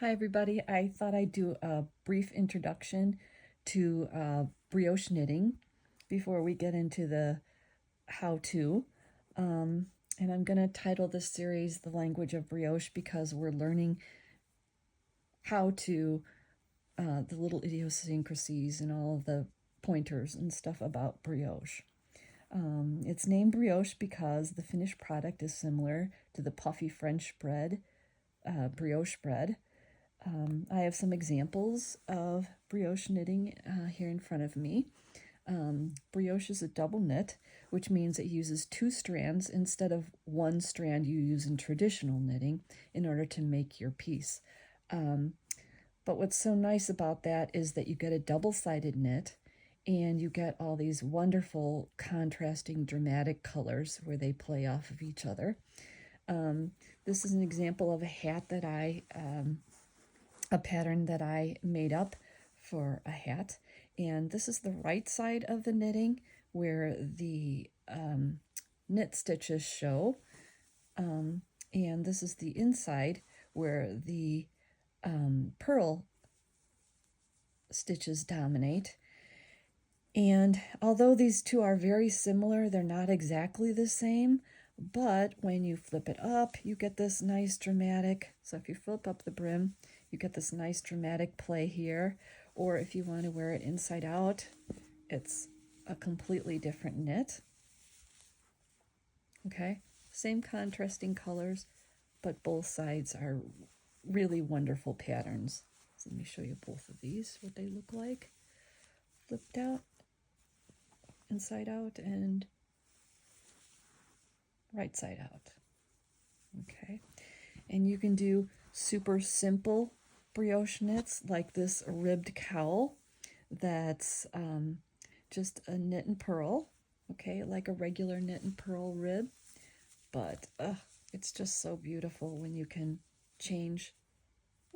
Hi everybody, I thought I'd do a brief introduction to brioche knitting before we get into the how-to. And I'm going to title this series The Language of Brioche because we're learning how to, the little idiosyncrasies and all of the pointers and stuff about brioche. It's named brioche because the finished product is similar to the puffy French bread, brioche bread. I have some examples of brioche knitting here in front of me. Brioche is a double knit, which means it uses two strands instead of one strand you use in traditional knitting in order to make your piece. But what's so nice about that is that you get a double-sided knit and you get all these wonderful contrasting dramatic colors where they play off of each other. This is an example of a hat that a pattern that I made up for a hat. And this is the right side of the knitting where the knit stitches show. And this is the inside where the purl stitches dominate. And although these two are very similar, they're not exactly the same. But when you flip it up, you get this nice dramatic. So if you flip up the brim, you get this nice dramatic play here. Or if you want to wear it inside out, it's a completely different knit. Okay, same contrasting colors, but both sides are really wonderful patterns. So let me show you both of these, what they look like. Flipped out, inside out, and right side out. Okay, and you can do super simple brioche knits like this ribbed cowl that's just a knit and purl, okay, like a regular knit and purl rib, but it's just so beautiful when you can change.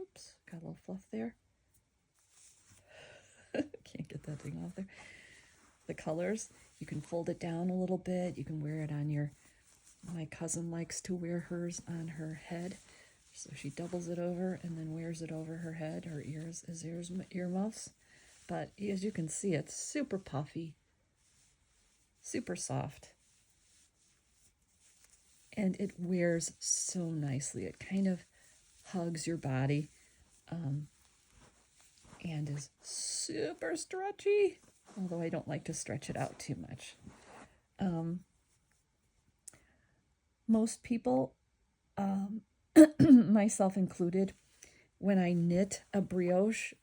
Oops, got a little fluff there. Can't get that thing off there. The colors, you can fold it down a little bit, you can wear it on your, my cousin likes to wear hers on her head. So she doubles it over and then wears it over her head, her ears as earmuffs. But as you can see, it's super puffy, super soft. And it wears so nicely. It kind of hugs your body and is super stretchy, although I don't like to stretch it out too much. Most people, myself included, when I knit a brioche,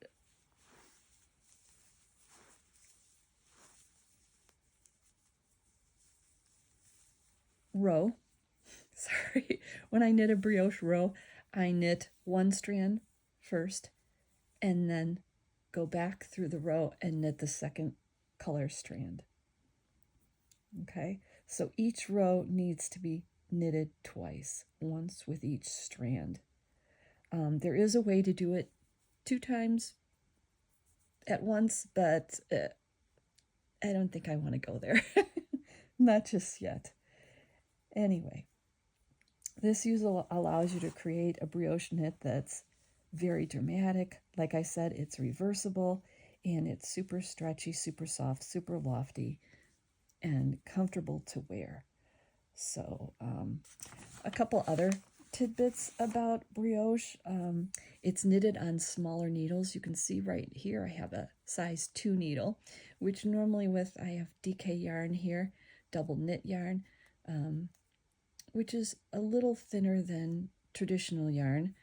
row, sorry, when I knit a brioche row, I knit one strand first and then go back through the row and knit the second color strand. Okay, so each row needs to be knitted twice, once with each strand. There is a way to do it 2 times at once, but I don't think I want to go there. Not just yet. Anyway, this usually allows you to create a brioche knit that's very dramatic. Like I said, it's reversible and it's super stretchy, super soft, super lofty, and comfortable to wear. So a couple other tidbits about brioche. It's knitted on smaller needles. You can see right here I have a size 2 needle, which normally I have DK yarn here, double knit yarn, which is a little thinner than traditional yarn.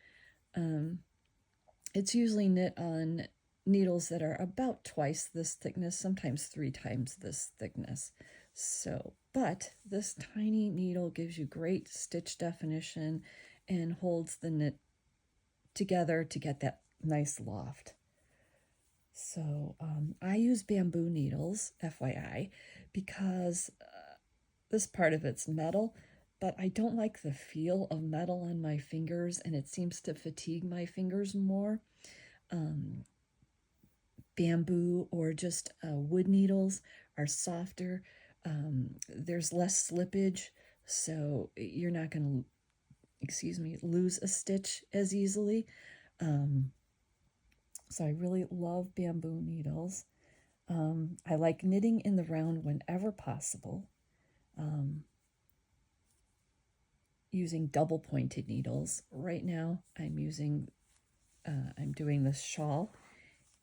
It's usually knit on needles that are about twice this thickness, sometimes 3 times this thickness. So, but this tiny needle gives you great stitch definition and holds the knit together to get that nice loft. So I use bamboo needles, FYI, because this part of it's metal, but I don't like the feel of metal on my fingers, and it seems to fatigue my fingers more. Bamboo or just wood needles are softer. There's less slippage, so you're not going to, lose a stitch as easily. So I really love bamboo needles. I like knitting in the round whenever possible, using double pointed needles. Right now I'm doing this shawl,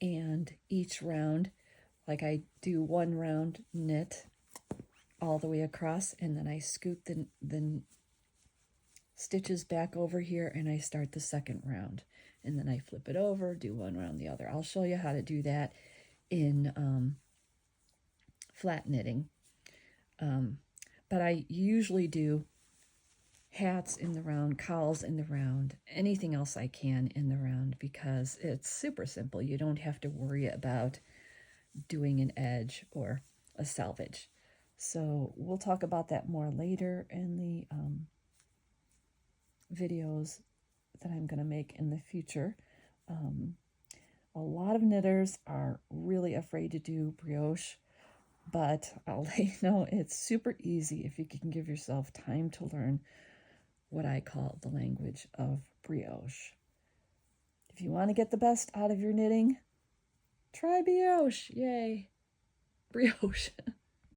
and each round, like I do one round knit all the way across, and then I scoot the stitches back over here and I start the second round, and then I flip it over, do one round the other. I'll show you how to do that in flat knitting, but I usually do hats in the round, cowls in the round, anything else I can in the round, because it's super simple. You don't have to worry about doing an edge or a selvage. So we'll talk about that more later in the videos that I'm going to make in the future. A lot of knitters are really afraid to do brioche, but I'll let you know it's super easy if you can give yourself time to learn what I call the language of brioche. If you want to get the best out of your knitting, try brioche. Yay! Brioche.